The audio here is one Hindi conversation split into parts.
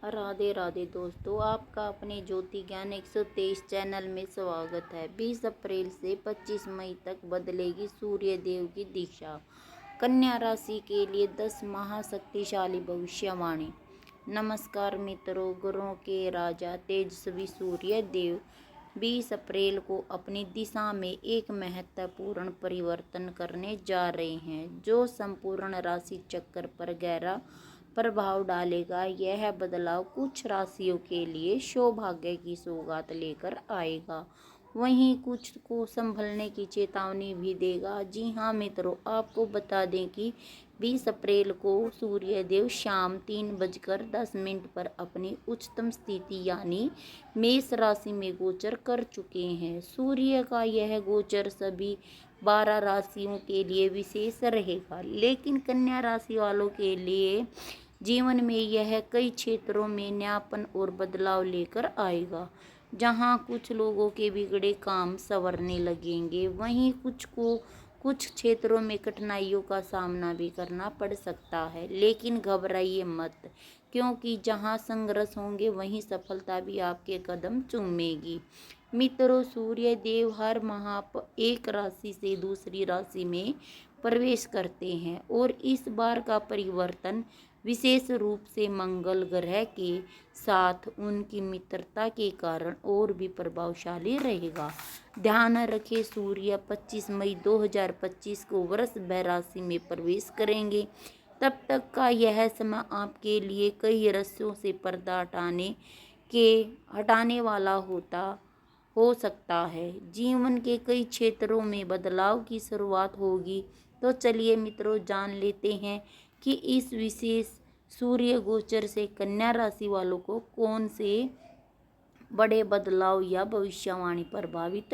राधे राधे दोस्तों, आपका अपने ज्योति ज्ञान 123 चैनल में स्वागत है। 20 अप्रैल से 25 मई तक बदलेगी सूर्य देव की दिशा। कन्या राशि के लिए 10 महाशक्तिशाली भविष्यवाणी। नमस्कार मित्रों, गुरुओं के राजा तेजस्वी सूर्य देव 20 अप्रैल को अपनी दिशा में एक महत्वपूर्ण परिवर्तन करने जा रहे हैं, जो संपूर्ण राशि चक्र पर गहरा प्रभाव डालेगा। यह बदलाव कुछ राशियों के लिए सौभाग्य की सौगात लेकर आएगा, वहीं कुछ को संभलने की चेतावनी भी देगा। जी हाँ मित्रों, आपको बता दें कि 20 अप्रैल को सूर्य देव शाम 3:10 पर अपनी उच्चतम स्थिति यानी मेष राशि में गोचर कर चुके हैं। सूर्य का यह गोचर सभी 12 राशियों के लिए विशेष रहेगा, लेकिन कन्या राशि वालों के लिए जीवन में यह कई क्षेत्रों में नयापन और बदलाव लेकर आएगा। जहां कुछ लोगों के बिगड़े काम संवरने लगेंगे, वहीं कुछ को कुछ क्षेत्रों में कठिनाइयों का सामना भी करना पड़ सकता है। लेकिन घबराइए मत, क्योंकि जहां संघर्ष होंगे वहीं सफलता भी आपके कदम चूमेगी। मित्रों, सूर्य देव हर माह एक राशि से दूसरी राशि में प्रवेश करते हैं और इस बार का परिवर्तन विशेष रूप से मंगल ग्रह के साथ उनकी मित्रता के कारण और भी प्रभावशाली रहेगा। ध्यान रखें, सूर्य 25 मई 2025 को वृषभ राशि में प्रवेश करेंगे। तब तक का यह समय आपके लिए कई रहस्यों से पर्दा हटाने वाला हो सकता है। जीवन के कई क्षेत्रों में बदलाव की शुरुआत होगी। तो चलिए मित्रों, जान लेते हैं कि इस विशेष सूर्य गोचर से कन्या राशि वालों को कौन से बड़े बदलाव या भविष्यवाणी प्रभावित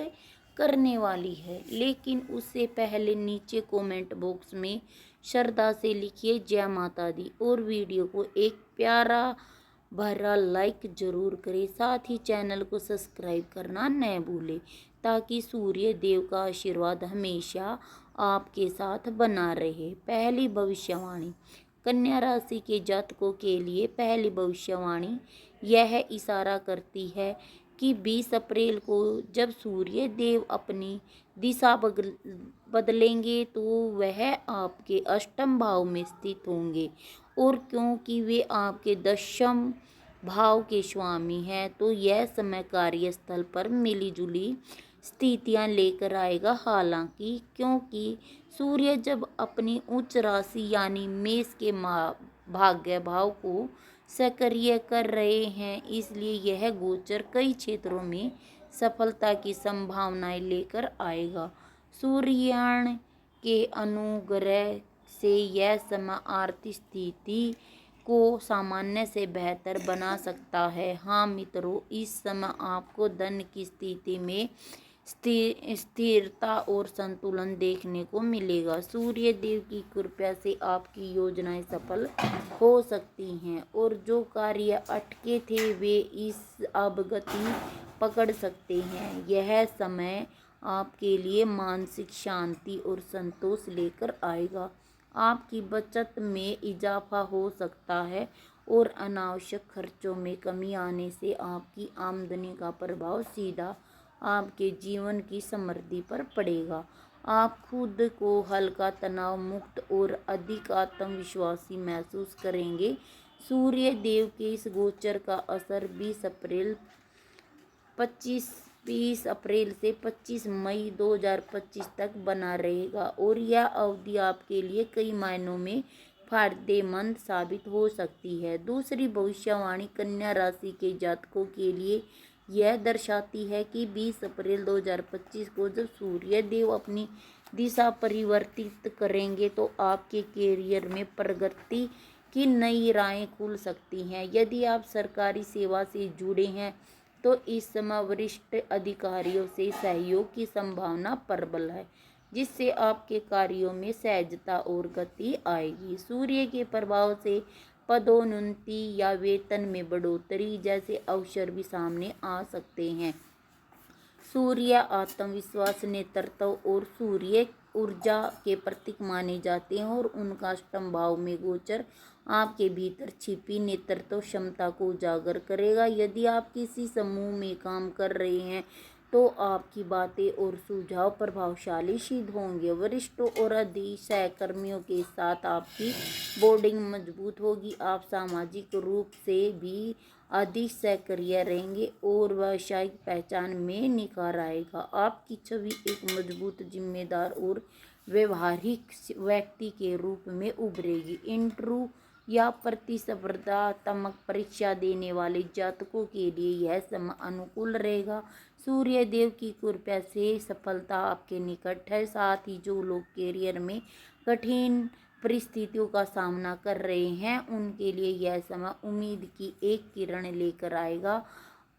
करने वाली है। लेकिन उससे पहले नीचे कमेंट बॉक्स में श्रद्धा से लिखिए जय माता दी और वीडियो को एक प्यारा भरा लाइक जरूर करें। साथ ही चैनल को सब्सक्राइब करना न भूलें, ताकि सूर्य देव का आशीर्वाद हमेशा आपके साथ बना रहे। पहली भविष्यवाणी, कन्या राशि के जातकों के लिए पहली भविष्यवाणी यह इशारा करती है कि 20 अप्रैल को जब सूर्य देव अपनी दिशा बदलेंगे तो वह आपके अष्टम भाव में स्थित होंगे, और क्योंकि वे आपके दशम भाव के स्वामी हैं, तो यह समय कार्यस्थल पर मिलीजुली स्थितियां लेकर आएगा। हालांकि क्योंकि सूर्य जब अपनी उच्च राशि यानी मेष के भाग्य भाव को सक्रिय कर रहे हैं, इसलिए यह गोचर कई क्षेत्रों में सफलता की संभावनाएं लेकर आएगा। सूर्याण के अनुग्रह से यह समय आर्थिक स्थिति को सामान्य से बेहतर बना सकता है। हाँ मित्रों, इस समय आपको धन की स्थिति में स्थिरता और संतुलन देखने को मिलेगा। सूर्य देव की कृपा से आपकी योजनाएं सफल हो सकती हैं और जो कार्य अटके थे वे अब गति पकड़ सकते हैं। यह समय आपके लिए मानसिक शांति और संतोष लेकर आएगा। आपकी बचत में इजाफा हो सकता है और अनावश्यक खर्चों में कमी आने से आपकी आमदनी का प्रभाव सीधा आपके जीवन की समृद्धि पर पड़ेगा। आप खुद को हल्का, तनाव मुक्त और अधिक आत्मविश्वासी महसूस करेंगे। सूर्य देव के इस गोचर का असर 20 अप्रैल से 25 मई 2025 तक बना रहेगा और यह अवधि आपके लिए कई मायनों में फायदेमंद साबित हो सकती है। दूसरी भविष्यवाणी कन्या राशि के जातकों के लिए यह दर्शाती है कि 20 अप्रैल 2025 को जब सूर्य देव अपनी दिशा परिवर्तित करेंगे तो आपके करियर में प्रगति की नई राहें खुल सकती हैं। यदि आप सरकारी सेवा से जुड़े हैं तो इस समय वरिष्ठ अधिकारियों से सहयोग की संभावना प्रबल है, जिससे आपके कार्यों में सहजता और गति आएगी। सूर्य के प्रभाव से पदोन्नति या वेतन में बढ़ोतरी जैसे अवसर भी सामने आ सकते हैं। सूर्य आत्मविश्वास, नेतृत्व और सूर्य ऊर्जा के प्रतीक माने जाते हैं और उनका अष्टम भाव में गोचर आपके भीतर छिपी नेतृत्व क्षमता को उजागर करेगा। यदि आप किसी समूह में काम कर रहे हैं तो आपकी बातें और सुझाव प्रभावशाली सिद्ध होंगे। वरिष्ठों और अधिक सहकर्मियों के साथ आपकी बॉन्डिंग मजबूत होगी। आप सामाजिक रूप से भी अधिक सक्रिय रहेंगे और व्यावसायिक पहचान में निखार आएगा। आपकी छवि एक मजबूत, जिम्मेदार और व्यवहारिक व्यक्ति के रूप में उभरेगी। इंटरव्यू या प्रतिस्पर्धात्मक परीक्षा देने वाले जातकों के लिए यह समय अनुकूल रहेगा। सूर्य देव की कृपा से सफलता आपके निकट है। साथ ही जो लोग करियर में कठिन परिस्थितियों का सामना कर रहे हैं उनके लिए यह समय उम्मीद की एक किरण लेकर आएगा।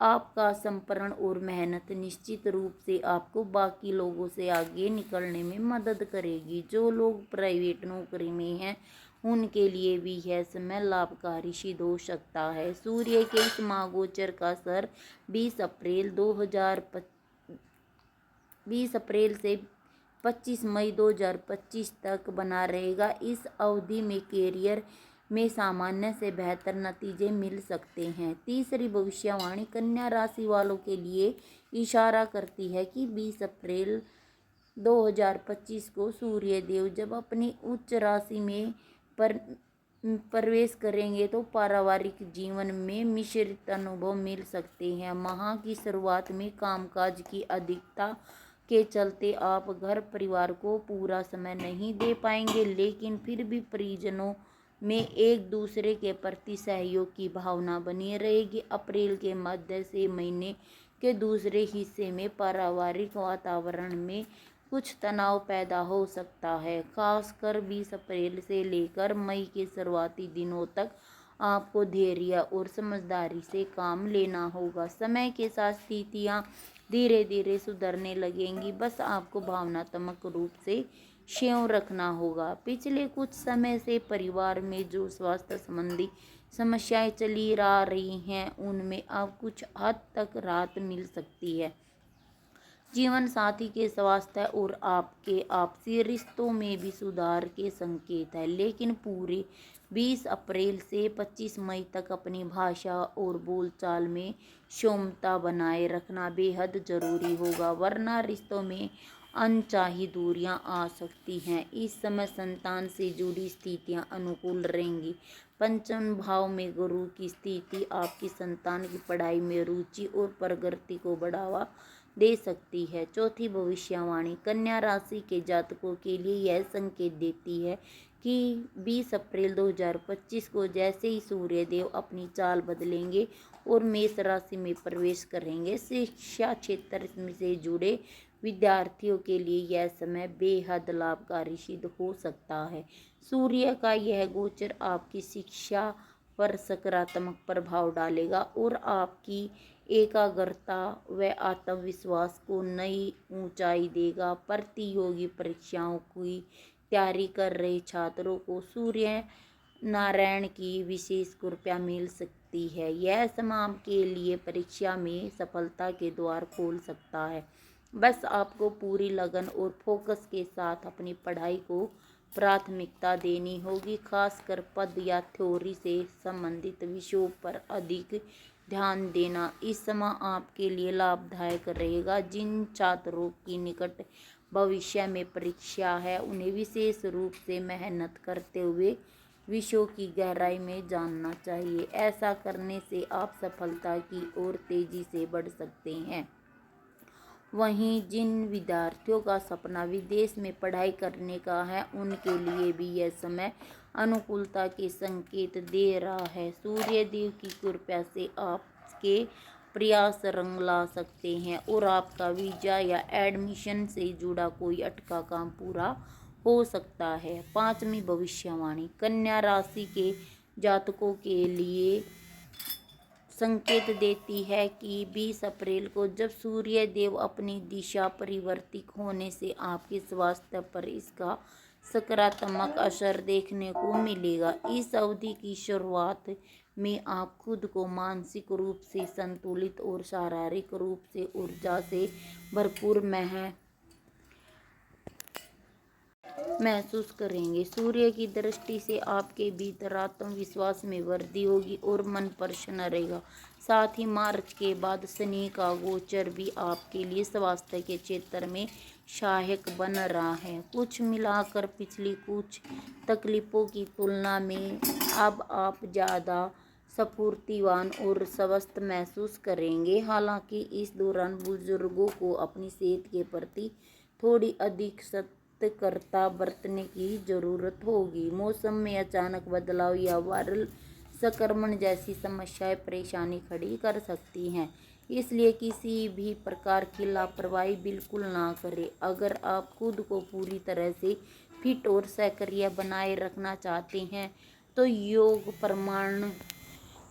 आपका समर्पण और मेहनत निश्चित रूप से आपको बाकी लोगों से आगे निकलने में मदद करेगी। जो लोग प्राइवेट नौकरी में हैं उनके लिए भी यह समय लाभकारी सिद्ध हो सकता है। सूर्य के इस महागोचर का असर 20 अप्रैल से 25 मई 2025 तक बना रहेगा। इस अवधि में करियर में सामान्य से बेहतर नतीजे मिल सकते हैं। तीसरी भविष्यवाणी कन्या राशि वालों के लिए इशारा करती है कि 20 अप्रैल 2025 को सूर्य देव जब अपनी उच्च राशि में प्रवेश करेंगे तो पारिवारिक जीवन में मिश्रित अनुभव मिल सकते हैं। माह की शुरुआत में कामकाज की अधिकता के चलते आप घर परिवार को पूरा समय नहीं दे पाएंगे, लेकिन फिर भी परिजनों में एक दूसरे के प्रति सहयोग की भावना बनी रहेगी। अप्रैल के मध्य से महीने के दूसरे हिस्से में पारिवारिक वातावरण में कुछ तनाव पैदा हो सकता है। खासकर 20 अप्रैल से लेकर मई के शुरुआती दिनों तक आपको धैर्य और समझदारी से काम लेना होगा। समय के साथ स्थितियाँ धीरे धीरे सुधरने लगेंगी, बस आपको भावनात्मक रूप से संयम रखना होगा। पिछले कुछ समय से परिवार में जो स्वास्थ्य संबंधी समस्याएं चली आ रही हैं उनमें अब कुछ हद तक राहत मिल सकती है। जीवन साथी के स्वास्थ्य और आपके आपसी रिश्तों में भी सुधार के संकेत है, लेकिन पूरे 20 अप्रैल से 25 मई तक अपनी भाषा और बोलचाल में सौम्यता बनाए रखना बेहद जरूरी होगा, वरना रिश्तों में अनचाही दूरियां आ सकती हैं। इस समय संतान से जुड़ी स्थितियां अनुकूल रहेंगी। पंचम भाव में गुरु की स्थिति आपकी संतान की पढ़ाई में रुचि और प्रगति को बढ़ावा दे सकती है। चौथी भविष्यवाणी कन्या राशि के जातकों के लिए यह संकेत देती है कि 20 अप्रैल 2025 को जैसे ही सूर्य देव अपनी चाल बदलेंगे और मेष राशि में प्रवेश करेंगे, शिक्षा क्षेत्र से जुड़े विद्यार्थियों के लिए यह समय बेहद लाभकारी सिद्ध हो सकता है। सूर्य का यह गोचर आपकी शिक्षा पर सकारात्मक प्रभाव डालेगा और आपकी एकाग्रता व आत्मविश्वास को नई ऊंचाई देगा। प्रतियोगी परीक्षाओं की तैयारी कर रहे छात्रों को सूर्य नारायण की विशेष कृपा मिल सकती है। यह समय आपके लिए परीक्षा में सफलता के द्वार खोल सकता है। बस आपको पूरी लगन और फोकस के साथ अपनी पढ़ाई को प्राथमिकता देनी होगी। खासकर पद या थ्योरी से संबंधित विषयों पर अधिक ध्यान देना इस समय आपके लिए लाभदायक रहेगा। जिन छात्रों की निकट भविष्य में परीक्षा है उन्हें विशेष रूप से मेहनत करते हुए विषयों की गहराई में जानना चाहिए। ऐसा करने से आप सफलता की ओर तेजी से बढ़ सकते हैं। वहीं जिन विद्यार्थियों का सपना विदेश में पढ़ाई करने का है उनके लिए भी यह समय अनुकूलता के संकेत दे रहा है। सूर्य देव की कृपा से आपके प्रयास रंग ला सकते हैं और आपका वीजा या एडमिशन से जुड़ा कोई अटका काम पूरा हो सकता है। पांचवी भविष्यवाणी कन्या राशि के जातकों के लिए संकेत देती है कि 20 अप्रैल को जब सूर्य देव अपनी दिशा परिवर्तित होने से आपके स्वास्थ्य पर इसका सकारात्मक असर देखने को मिलेगा। इस अवधि की शुरुआत में आप खुद को मानसिक रूप से संतुलित और शारीरिक रूप से ऊर्जा से भरपूर महसूस करेंगे। सूर्य की दृष्टि से आपके भीतर आत्मविश्वास में वृद्धि होगी और मन प्रसन्न रहेगा। साथ ही मार्च के बाद शनि का गोचर भी आपके लिए स्वास्थ्य के क्षेत्र में सहायक बन रहा है। कुछ मिलाकर पिछली कुछ तकलीफों की तुलना में अब आप ज़्यादा स्फूर्तिवान और स्वस्थ महसूस करेंगे। हालांकि इस दौरान बुजुर्गों को अपनी सेहत के प्रति थोड़ी अधिक सतर्कता बरतने की जरूरत होगी। मौसम में अचानक बदलाव या वायरल संक्रमण जैसी समस्याएं परेशानी खड़ी कर सकती हैं, इसलिए किसी भी प्रकार की लापरवाही बिल्कुल ना करें। अगर आप खुद को पूरी तरह से फिट और सक्रिय बनाए रखना चाहते हैं तो योग, प्राणायाम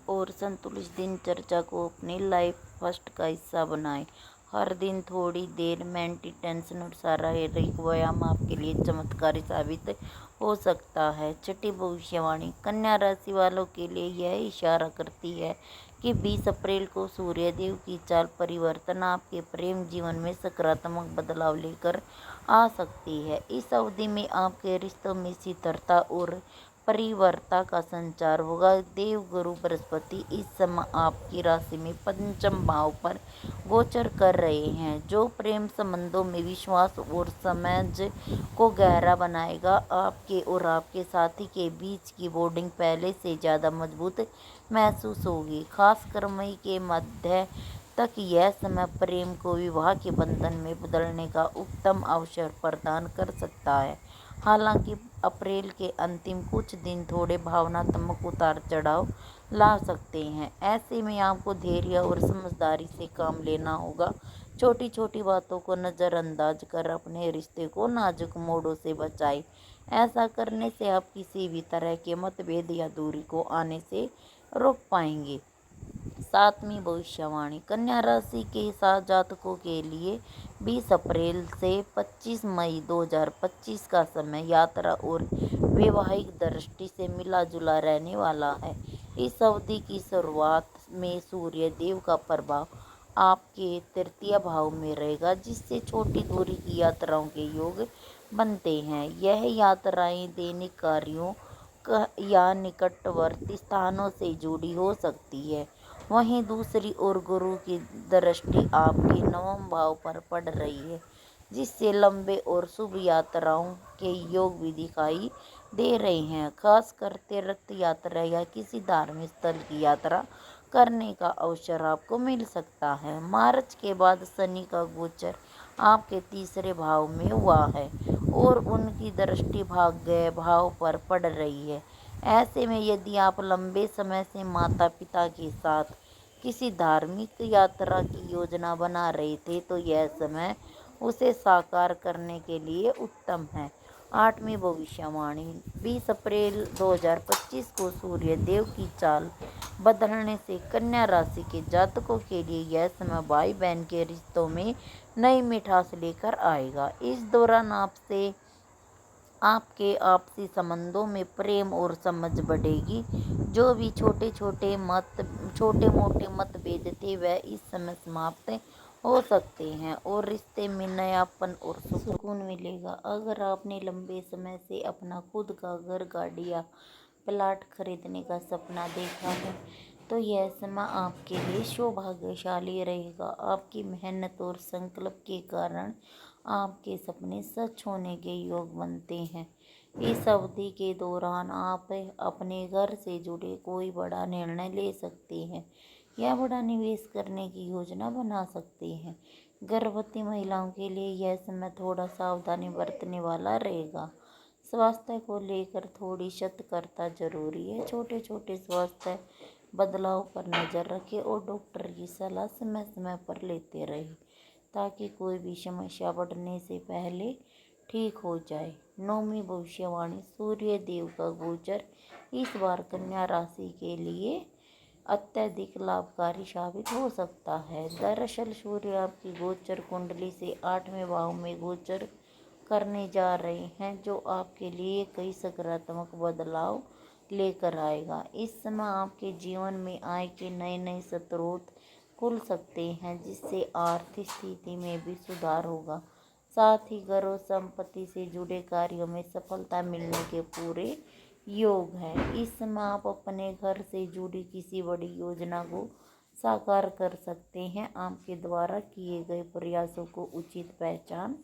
और संतुलित दिनचर्या को अपनी लाइफ फर्स्ट का हिस्सा बनाएं। हर दिन थोड़ी देर मेडिटेशन और शारीरिक व्यायाम आपके लिए चमत्कारी साबित हो सकता है। छठी भविष्यवाणी कन्या राशि वालों के लिए यह इशारा करती है कि 20 अप्रैल को सूर्यदेव की चाल परिवर्तन आपके प्रेम जीवन में सकारात्मक बदलाव लेकर आ सकती है। इस अवधि में आपके रिश्तों में स्थिरता और परिवर्तन का संचार होगा। देवगुरु बृहस्पति इस समय आपकी राशि में पंचम भाव पर गोचर कर रहे हैं, जो प्रेम संबंधों में विश्वास और समझ को गहरा बनाएगा। आपके और आपके साथी के बीच की बॉन्डिंग पहले से ज़्यादा मजबूत महसूस होगी। खासकर मई के मध्य तक यह समय प्रेम को विवाह के बंधन में बदलने का उत्तम अवसर प्रदान कर सकता है। हालांकि अप्रैल के अंतिम कुछ दिन थोड़े भावनात्मक उतार चढ़ाव ला सकते हैं। ऐसे में आपको धैर्य और समझदारी से काम लेना होगा। छोटी छोटी बातों को नज़रअंदाज कर अपने रिश्ते को नाजुक मोड़ों से बचाएं। ऐसा करने से आप किसी भी तरह के मतभेद या दूरी को आने से रोक पाएंगे। सातवीं भविष्यवाणी कन्या राशि के साथ जातकों के लिए 20 अप्रैल से 25 मई 2025 का समय यात्रा और वैवाहिक दृष्टि से मिला जुला रहने वाला है। इस अवधि की शुरुआत में सूर्य देव का प्रभाव आपके तृतीय भाव में रहेगा, जिससे छोटी दूरी की यात्राओं के योग बनते हैं। यह यात्राएं दैनिक कार्यों या निकटवर्ती स्थानों से जुड़ी हो सकती है। वहीं दूसरी ओर गुरु की दृष्टि आपके नवम भाव पर पड़ रही है, जिससे लंबे और शुभ यात्राओं के योग भी दिखाई दे रहे हैं। खासकर तीर्थ यात्रा या किसी धार्मिक स्थल की यात्रा करने का अवसर आपको मिल सकता है। मार्च के बाद शनि का गोचर आपके तीसरे भाव में हुआ है और उनकी दृष्टि भाग्य भाव पर पड़ रही है। ऐसे में यदि आप लंबे समय से माता पिता के साथ किसी धार्मिक यात्रा की योजना बना रहे थे तो यह समय उसे साकार करने के लिए उत्तम है। आठवीं भविष्यवाणी 20 अप्रैल 2025 को सूर्य देव की चाल बदलने से कन्या राशि के जातकों के लिए यह समय भाई बहन के रिश्तों में नई मिठास लेकर आएगा। इस दौरान आपके आपसी संबंधों में प्रेम और समझ बढ़ेगी। जो भी छोटे मोटे मतभेद थे वह इस समय समाप्त हो सकते हैं और रिश्ते में नयापन और सुकून मिलेगा। अगर आपने लंबे समय से अपना खुद का घर, गाड़ी या प्लाट खरीदने का सपना देखा है तो यह समय आपके लिए सौभाग्यशाली रहेगा। आपकी मेहनत और संकल्प के कारण आपके सपने सच होने के योग बनते हैं। इस अवधि के दौरान आप अपने घर से जुड़े कोई बड़ा निर्णय ले सकते हैं या बड़ा निवेश करने की योजना बना सकते हैं। गर्भवती महिलाओं के लिए यह समय थोड़ा सावधानी बरतने वाला रहेगा। स्वास्थ्य को लेकर थोड़ी सतर्कता जरूरी है। छोटे छोटे स्वास्थ्य बदलाव पर नज़र रखें और डॉक्टर की सलाह समय समय पर लेते रहें ताकि कोई भी समस्या बढ़ने से पहले ठीक हो जाए। नौवीं भविष्यवाणी सूर्य देव का गोचर इस बार कन्या राशि के लिए अत्यधिक लाभकारी साबित हो सकता है। दरअसल सूर्य आपकी गोचर कुंडली से 8वें भाव में गोचर करने जा रहे हैं, जो आपके लिए कई सकारात्मक बदलाव लेकर आएगा। इस समय आपके जीवन में आय के नए नए स्रोत खुल सकते हैं, जिससे आर्थिक स्थिति में भी सुधार होगा। साथ ही घर और संपत्ति से जुड़े कार्यों में सफलता मिलने के पूरे योग है। इस समय आप अपने घर से जुड़ी किसी बड़ी योजना को साकार कर सकते हैं। आपके द्वारा किए गए प्रयासों को उचित पहचान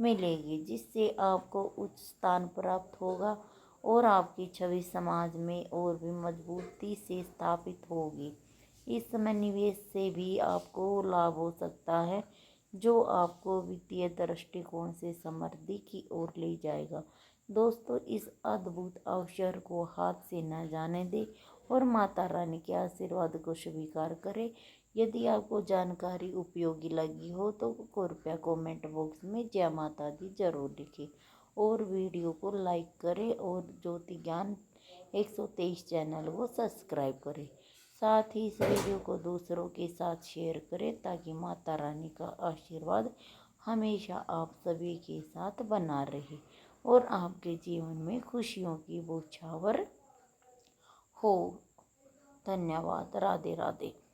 मिलेगी, जिससे आपको उच्च स्थान प्राप्त होगा और आपकी छवि समाज में और भी मजबूती से स्थापित होगी। इस समय निवेश से भी आपको लाभ हो सकता है, जो आपको वित्तीय दृष्टिकोण से समृद्धि की ओर ले जाएगा। दोस्तों, इस अद्भुत अवसर को हाथ से न जाने दें और माता रानी के आशीर्वाद को स्वीकार करें। यदि आपको जानकारी उपयोगी लगी हो तो कृपया कमेंट बॉक्स में जय माता दी जरूर लिखें और वीडियो को लाइक करें और ज्योति ज्ञान 123 चैनल को सब्सक्राइब करें। साथ ही इस वीडियो को दूसरों के साथ शेयर करें ताकि माता रानी का आशीर्वाद हमेशा आप सभी के साथ बना रहे और आपके जीवन में खुशियों की बौछार हो। धन्यवाद। राधे राधे।